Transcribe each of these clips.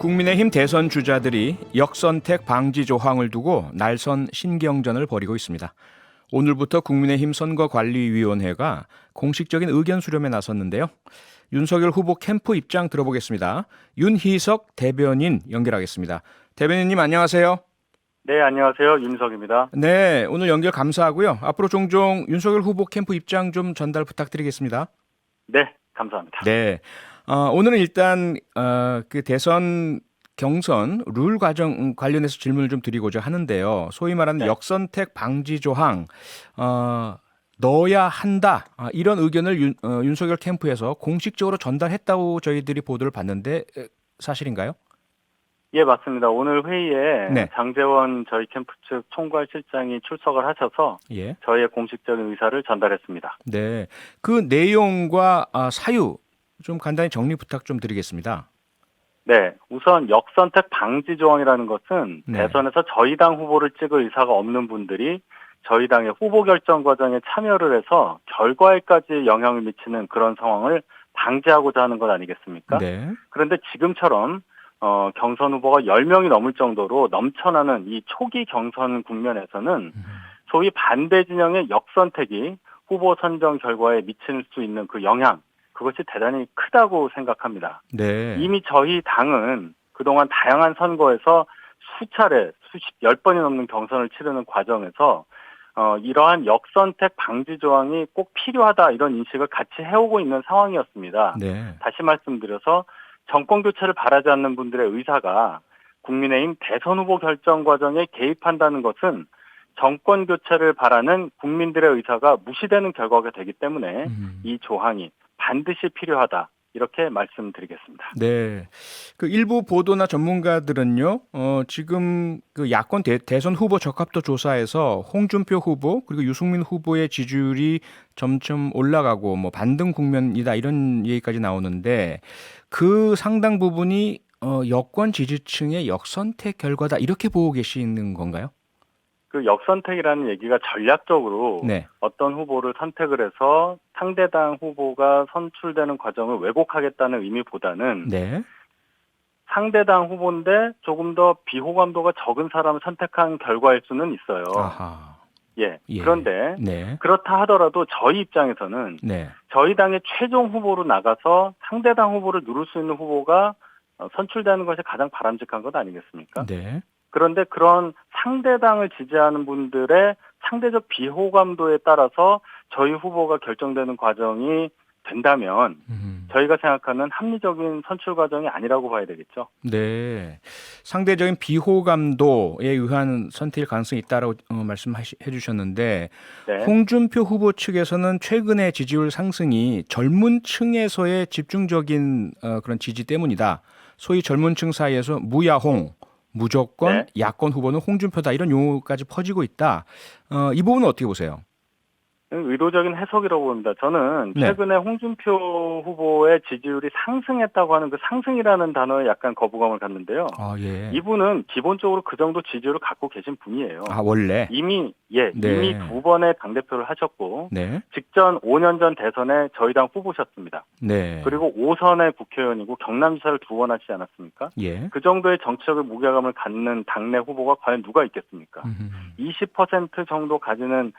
국민의힘 대선 주자들이 역선택 방지 조항을 두고 날선 신경전을 벌이고 있습니다. 오늘부터 국민의힘 선거관리위원회가 공식적인 의견 수렴에 나섰는데요. 윤석열 후보 캠프 입장 들어보겠습니다. 윤희석 대변인 연결하겠습니다. 대변인님 안녕하세요. 네, 안녕하세요. 윤석입니다. 네, 오늘 연결 감사하고요. 앞으로 종종 윤석열 후보 캠프 입장 좀 전달 부탁드리겠습니다. 네, 감사합니다. 네, 오늘은 일단 그 대선 경선 룰 과정 관련해서 질문을 좀 드리고자 하는데요. 소위 말하는 네. 역선택 방지 조항 넣어야 한다, 이런 의견을 윤석열 캠프에서 공식적으로 전달했다고 저희들이 보도를 봤는데 사실인가요? 예, 맞습니다. 오늘 회의에 네. 장제원 저희 캠프 측 총괄실장이 출석을 하셔서 예. 저희의 공식적인 의사를 전달했습니다. 네. 그 내용과 사유 좀 간단히 정리 부탁 좀 드리겠습니다. 네, 우선 역선택 방지 조항이라는 것은 네. 대선에서 저희 당 후보를 찍을 의사가 없는 분들이 저희 당의 후보 결정 과정에 참여를 해서 결과에까지 영향을 미치는 그런 상황을 방지하고자 하는 것 아니겠습니까? 네. 그런데 지금처럼 경선 후보가 10명이 넘을 정도로 넘쳐나는 이 초기 경선 국면에서는 소위 반대 진영의 역선택이 후보 선정 결과에 미칠 수 있는 그 영향, 그것이 대단히 크다고 생각합니다. 네. 이미 저희 당은 그동안 다양한 선거에서 수차례, 열 번이 넘는 경선을 치르는 과정에서 이러한 역선택 방지 조항이 꼭 필요하다 이런 인식을 같이 해오고 있는 상황이었습니다. 네. 다시 말씀드려서 정권 교체를 바라지 않는 분들의 의사가 국민의힘 대선 후보 결정 과정에 개입한다는 것은 정권 교체를 바라는 국민들의 의사가 무시되는 결과가 되기 때문에 이 조항이 반드시 필요하다 이렇게 말씀드리겠습니다. 네. 그 일부 보도나 전문가들은요, 지금 그 야권 대선 후보 적합도 조사에서 홍준표 후보 그리고 유승민 후보의 지지율이 점점 올라가고 뭐 반등 국면이다 이런 얘기까지 나오는데 그 상당 부분이 여권 지지층의 역선택 결과다 이렇게 보고 계시는 건가요? 그 역선택이라는 얘기가 전략적으로 네. 어떤 후보를 선택을 해서 상대당 후보가 선출되는 과정을 왜곡하겠다는 의미보다는 네. 상대당 후보인데 조금 더 비호감도가 적은 사람을 선택한 결과일 수는 있어요. 아하. 예. 예. 그런데 네. 그렇다 하더라도 저희 입장에서는 네. 저희 당의 최종 후보로 나가서 상대당 후보를 누를 수 있는 후보가 선출되는 것이 가장 바람직한 것 아니겠습니까? 네. 그런데 그런 상대당을 지지하는 분들의 상대적 비호감도에 따라서 저희 후보가 결정되는 과정이 된다면 저희가 생각하는 합리적인 선출 과정이 아니라고 봐야 되겠죠. 네. 상대적인 비호감도에 의한 선택일 가능성이 있다라고 말씀해 주셨는데 네. 홍준표 후보 측에서는 최근의 지지율 상승이 젊은 층에서의 집중적인 그런 지지 때문이다. 소위 젊은 층 사이에서 무야홍, 무조건 네. 야권 후보는 홍준표다 이런 용어까지 퍼지고 있다. 이 부분은 어떻게 보세요? 의도적인 해석이라고 봅니다. 저는 네. 최근에 홍준표 후보의 지지율이 상승했다고 하는 그 상승이라는 단어에 약간 거부감을 갖는데요. 아, 예. 이분은 기본적으로 그 정도 지지율을 갖고 계신 분이에요. 아, 원래. 이미 네. 2번의 당대표를 하셨고 네. 직전 5년 전 대선에 저희 당 후보셨습니다. 네. 그리고 5선의 국회의원이고 경남지사를 2번 하시지 않았습니까? 예. 그 정도의 정치적인 무게감을 갖는 당내 후보가 과연 누가 있겠습니까? 20% 정도 가지는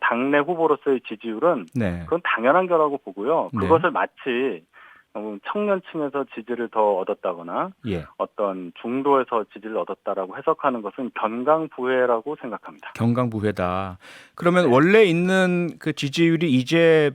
당내 후보로서의 지지율은 네. 그건 당연한 거라고 보고요. 네. 그것을 마치 청년층에서 지지를 더 얻었다거나 예. 어떤 중도에서 지지를 얻었다라고 해석하는 것은 견강부회라고 생각합니다. 경강부회다. 그러면 네. 원래 있는 그 지지율이 이제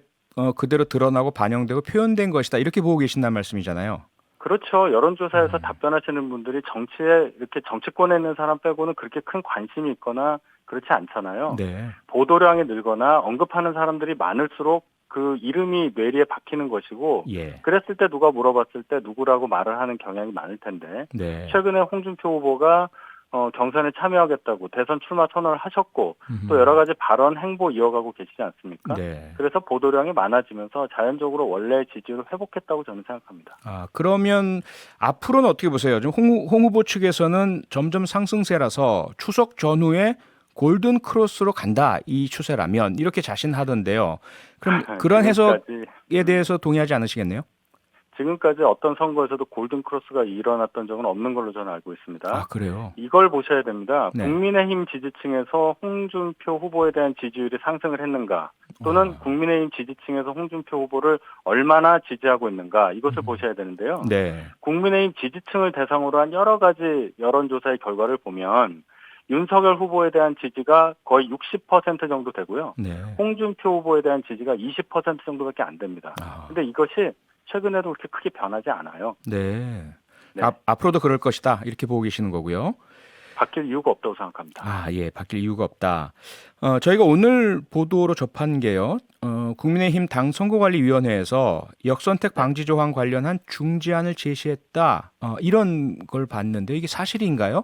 그대로 드러나고 반영되고 표현된 것이다. 이렇게 보고 계신다는 말씀이잖아요. 그렇죠. 여론조사에서 답변하시는 분들이 정치에 이렇게 정치권에 있는 사람 빼고는 그렇게 큰 관심이 있거나 그렇지 않잖아요. 네. 보도량이 늘거나 언급하는 사람들이 많을수록 그 이름이 뇌리에 박히는 것이고 예. 그랬을 때 누가 물어봤을 때 누구라고 말을 하는 경향이 많을 텐데 네. 최근에 홍준표 후보가 경선에 참여하겠다고 대선 출마 선언을 하셨고 또 여러 가지 발언 행보 이어가고 계시지 않습니까? 네. 그래서 보도량이 많아지면서 자연적으로 원래의 지지를 회복했다고 저는 생각합니다. 아, 그러면 앞으로는 어떻게 보세요? 지금 홍 후보 측에서는 점점 상승세라서 추석 전후에 골든 크로스로 간다. 이 추세라면 이렇게 자신하던데요. 그럼 그런 지금까지 해석에 대해서 동의하지 않으시겠네요? 지금까지 어떤 선거에서도 골든크로스가 일어났던 적은 없는 걸로 저는 알고 있습니다. 아, 그래요? 이걸 보셔야 됩니다. 네. 국민의힘 지지층에서 홍준표 후보에 대한 지지율이 상승을 했는가, 또는 국민의힘 지지층에서 홍준표 후보를 얼마나 지지하고 있는가, 이것을 보셔야 되는데요. 네. 국민의힘 지지층을 대상으로 한 여러 가지 여론조사의 결과를 보면 윤석열 후보에 대한 지지가 거의 60% 정도 되고요. 네. 홍준표 후보에 대한 지지가 20% 정도밖에 안 됩니다. 아. 근데 이것이 최근에도 그렇게 크게 변하지 않아요. 네. 네. 앞으로도 그럴 것이다. 이렇게 보고 계시는 거고요. 바뀔 이유가 없다고 생각합니다. 아, 예. 바뀔 이유가 없다. 저희가 오늘 보도로 접한 게요. 국민의힘 당 선거관리위원회에서 역선택 방지 조항 관련한 중지안을 제시했다. 이런 걸 봤는데 이게 사실인가요?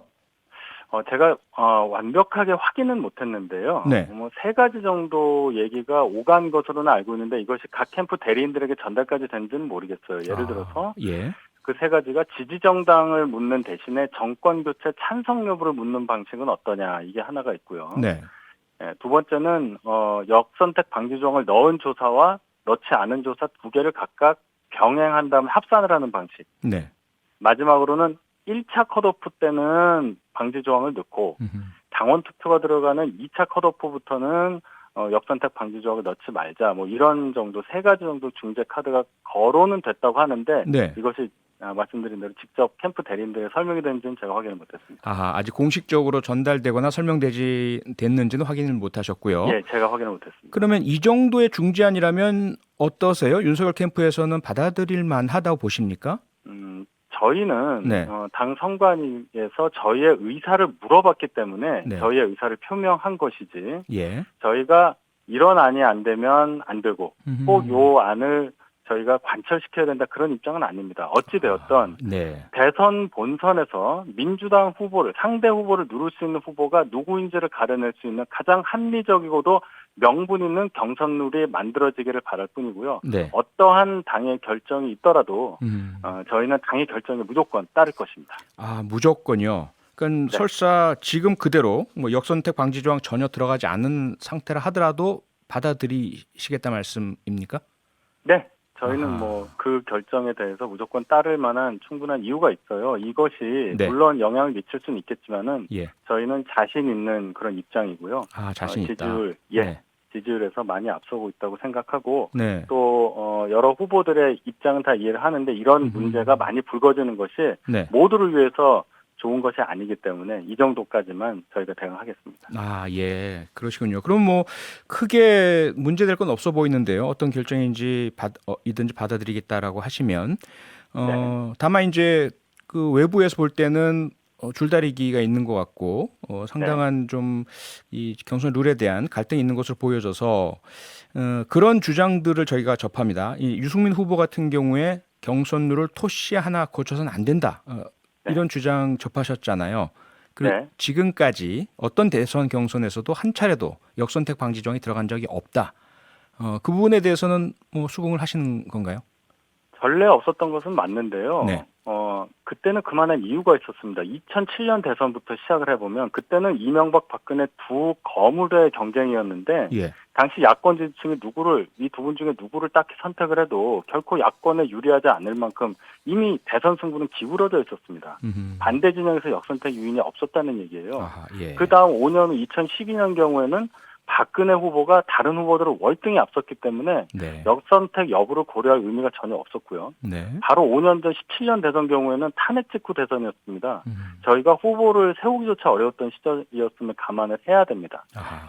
제가 완벽하게 확인은 못했는데요. 네. 세 가지 정도 얘기가 오간 것으로는 알고 있는데 이것이 각 캠프 대리인들에게 전달까지 된지는 모르겠어요. 예를 들어서 예. 그 세 가지가 지지정당을 묻는 대신에 정권교체 찬성 여부를 묻는 방식은 어떠냐, 이게 하나가 있고요. 네. 두 번째는 역선택 방지 조항을 넣은 조사와 넣지 않은 조사 두 개를 각각 병행한 다음에 합산을 하는 방식. 네. 마지막으로는 1차 컷오프 때는 방지 조항을 넣고 당원 투표가 들어가는 2차 컷오프부터는 역선택 방지 조항을 넣지 말자, 뭐 이런 정도 세 가지 정도 중재 카드가 거론은 됐다고 하는데 네. 이것이 말씀드린 대로 직접 캠프 대리인들에 설명이 되는지는 제가 확인을 못했습니다. 아직 공식적으로 전달되거나 됐는지는 확인을 못하셨고요. 예, 제가 확인을 못했습니다. 그러면 이 정도의 중지안이라면 어떠세요? 윤석열 캠프에서는 받아들일 만하다고 보십니까? 저희는 네. 당 선관위에서 저희의 의사를 물어봤기 때문에 네. 저희의 의사를 표명한 것이지, 예. 저희가 이런 안이 안 되면 안 되고 꼭 요 안을 저희가 관철시켜야 된다, 그런 입장은 아닙니다. 어찌되었던 네. 대선 본선에서 민주당 후보를, 상대 후보를 누를 수 있는 후보가 누구인지를 가려낼 수 있는 가장 합리적이고도 명분 있는 경선 룰이 만들어지기를 바랄 뿐이고요. 네. 어떠한 당의 결정이 있더라도 저희는 당의 결정에 무조건 따를 것입니다. 무조건요. 그러니까 네. 설사 지금 그대로 뭐 역선택 방지 조항 전혀 들어가지 않은 상태라 하더라도 받아들이시겠다 말씀입니까? 네. 저희는 뭐 그 결정에 대해서 무조건 따를 만한 충분한 이유가 있어요. 이것이 네. 물론 영향을 미칠 수는 있겠지만은 예. 저희는 자신 있는 그런 입장이고요. 자신 있다. 지지율, 네. 지지율에서 많이 앞서고 있다고 생각하고, 네. 또 여러 후보들의 입장은 다 이해를 하는데 이런 문제가 많이 불거지는 것이 네. 모두를 위해서 좋은 것이 아니기 때문에 이 정도까지만 저희가 대응하겠습니다. 예. 그러시군요. 그럼 뭐 크게 문제될 건 없어 보이는데요. 어떤 결정인지 이든지 받아들이겠다라고 하시면 네. 다만 이제 그 외부에서 볼 때는 줄다리기가 있는 것 같고 상당한 좀 이 경선 룰에 대한 갈등이 있는 것으로 보여져서 그런 주장들을 저희가 접합니다. 이 유승민 후보 같은 경우에 경선 룰을 토시 하나 고쳐서는 안 된다. 이런 주장 접하셨잖아요. 그리고 네. 지금까지 어떤 대선 경선에서도 한 차례도 역선택 방지 조항이 들어간 적이 없다. 그 부분에 대해서는 뭐 수긍을 하시는 건가요? 전례 없었던 것은 맞는데요. 네. 그때는 그만한 이유가 있었습니다. 2007년 대선부터 시작을 해보면 그때는 이명박 박근혜 두 거물의 경쟁이었는데 예. 당시 야권 지지층이 이 두 분 중에 누구를 딱히 선택을 해도 결코 야권에 유리하지 않을 만큼 이미 대선 승부는 기울어져 있었습니다. 반대 진영에서 역선택 유인이 없었다는 얘기예요. 예. 그 다음 5년 후 2012년 경우에는 박근혜 후보가 다른 후보들을 월등히 앞섰기 때문에 네. 역선택 여부를 고려할 의미가 전혀 없었고요. 네. 바로 5년 전 17년 대선 경우에는 탄핵 직후 대선이었습니다. 저희가 후보를 세우기조차 어려웠던 시절이었음을 감안을 해야 됩니다.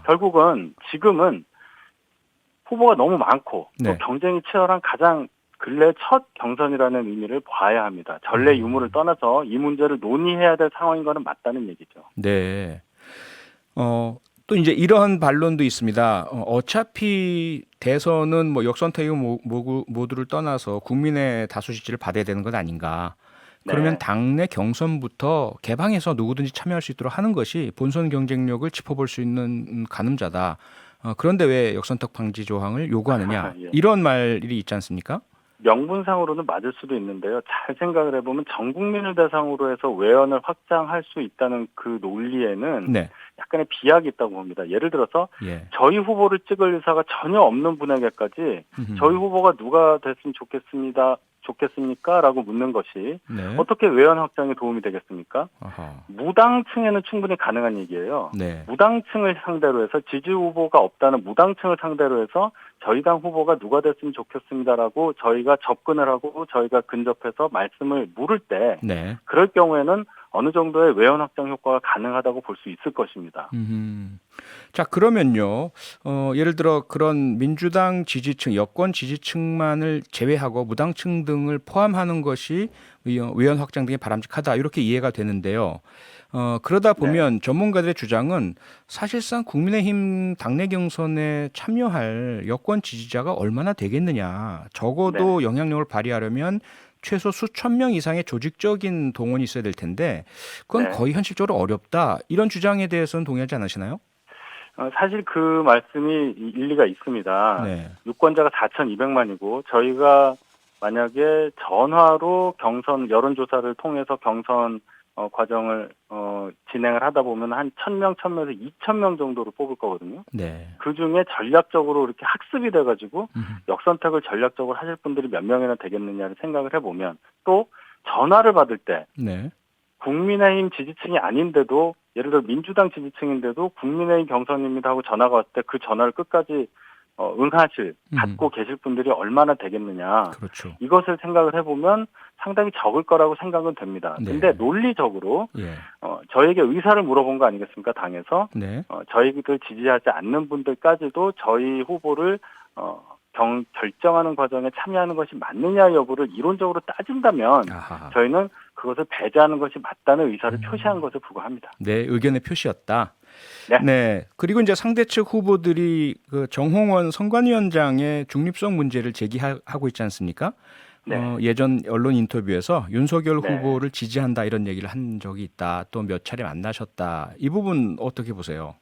결국은 지금은 후보가 너무 많고 네. 또 경쟁이 치열한 가장 근래 첫 경선이라는 의미를 봐야 합니다. 전례 유무를 떠나서 이 문제를 논의해야 될 상황인 거는 맞다는 얘기죠. 네. 또 이제 이런 반론도 있습니다. 어차피 대선은 뭐 역선택 모두를 떠나서 국민의 다수 지지를 받아야 되는 것 아닌가. 그러면 네. 당내 경선부터 개방해서 누구든지 참여할 수 있도록 하는 것이 본선 경쟁력을 짚어볼 수 있는 가늠자다. 그런데 왜 역선택 방지 조항을 요구하느냐. 예. 이런 말이 있지 않습니까? 명분상으로는 맞을 수도 있는데요. 잘 생각을 해보면 전 국민을 대상으로 해서 외연을 확장할 수 있다는 그 논리에는 네. 약간의 비약이 있다고 봅니다. 예를 들어서 예. 저희 후보를 찍을 의사가 전혀 없는 분에게까지 저희 후보가 누가 됐으면 좋겠습니다. 좋겠습니까? 라고 묻는 것이 네. 어떻게 외연 확장에 도움이 되겠습니까? 아하. 무당층에는 충분히 가능한 얘기예요. 네. 무당층을 상대로 해서 지지 후보가 없다는 무당층을 상대로 해서 저희 당 후보가 누가 됐으면 좋겠습니다라고 저희가 접근을 하고 저희가 근접해서 말씀을 물을 때 네. 그럴 경우에는 어느 정도의 외연 확장 효과가 가능하다고 볼 수 있을 것입니다. 자, 그러면요. 예를 들어 그런 민주당 지지층, 여권 지지층만을 제외하고 무당층 등을 포함하는 것이 외연 확장 등이 바람직하다. 이렇게 이해가 되는데요. 그러다 보면 전문가들의 주장은 사실상 국민의힘 당내 경선에 참여할 여권 지지자가 얼마나 되겠느냐. 적어도 영향력을 발휘하려면 최소 수천 명 이상의 조직적인 동원이 있어야 될 텐데 그건 네. 거의 현실적으로 어렵다. 이런 주장에 대해서는 동의하지 않으시나요? 사실 그 말씀이 일리가 있습니다. 네. 유권자가 4,200만이고 저희가 만약에 전화로 경선 여론조사를 통해서 경선 과정을 진행을 하다 보면 한 1,000명, 1,000명에서 2,000명 정도를 뽑을 거거든요. 네. 그중에 전략적으로 이렇게 학습이 돼가지고 역선택을 전략적으로 하실 분들이 몇 명이나 되겠느냐를 생각을 해보면 또 전화를 받을 때 네. 국민의힘 지지층이 아닌데도 예를 들어 민주당 지지층인데도 국민의힘 경선입니다 하고 전화가 왔을 때 그 전화를 끝까지 응하실 받고 계실 분들이 얼마나 되겠느냐. 그렇죠. 이것을 생각을 해보면 상당히 적을 거라고 생각은 됩니다. 네. 근데 논리적으로 예. 저에게 의사를 물어본 거 아니겠습니까? 당에서 네. 저희들 지지하지 않는 분들까지도 저희 후보를 결정하는 과정에 참여하는 것이 맞느냐 여부를 이론적으로 따진다면 아하. 저희는 그것을 배제하는 것이 맞다는 의사를 표시한 것에 불과합니다. 네, 의견의 표시였다. 네. 네. 그리고 이제 상대 측 후보들이 그 정홍원 선관위원장의 중립성 문제를 제기하고 있지 않습니까? 네. 예전 언론 인터뷰에서 윤석열 네. 후보를 지지한다 이런 얘기를 한 적이 있다. 또 몇 차례 만나셨다. 이 부분 어떻게 보세요?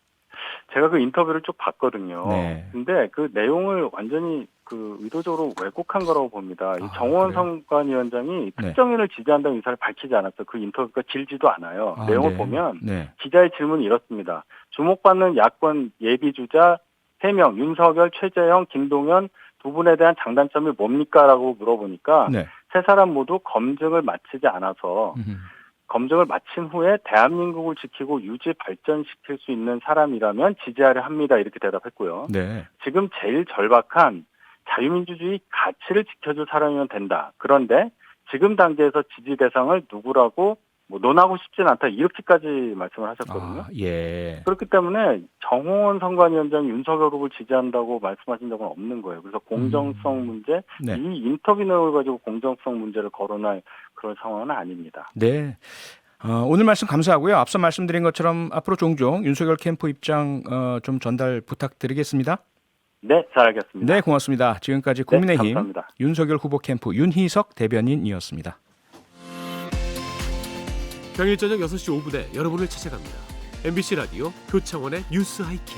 제가 그 인터뷰를 쭉 봤거든요. 네. 근데 그 내용을 완전히 그 의도적으로 왜곡한 거라고 봅니다. 이 아, 정호원 그래요? 선관위원장이 네. 특정인을 지지한다는 의사를 밝히지 않았어요. 그 인터뷰가 길지도 않아요. 아, 내용을 네. 보면 네. 기자의 질문이 이렇습니다. 주목받는 야권 예비주자 3명, 윤석열, 최재형, 김동연 두 분에 대한 장단점이 뭡니까? 라고 물어보니까 네. 세 사람 모두 검증을 마치지 않아서 검증을 마친 후에 대한민국을 지키고 유지 발전시킬 수 있는 사람이라면 지지하려 합니다. 이렇게 대답했고요. 네. 지금 제일 절박한 자유민주주의 가치를 지켜줄 사람이면 된다. 그런데 지금 단계에서 지지 대상을 누구라고 논하고 싶진 않다. 이렇게까지 말씀을 하셨거든요. 아, 예. 그렇기 때문에 정홍원 선관위원장이 윤석열 후보를 지지한다고 말씀하신 적은 없는 거예요. 그래서 공정성 문제, 네. 이 인터뷰 내용을 가지고 공정성 문제를 거론할 그런 상황은 아닙니다. 네. 오늘 말씀 감사하고요. 앞서 말씀드린 것처럼 앞으로 종종 윤석열 캠프 입장 좀 전달 부탁드리겠습니다. 네, 잘 알겠습니다. 네, 고맙습니다. 지금까지 국민의힘 감사합니다. 윤석열 후보 캠프 윤희석 대변인이었습니다. 평일 저녁 6시 5분에 여러분을 찾아갑니다. MBC 라디오 표창원의 뉴스 하이킥.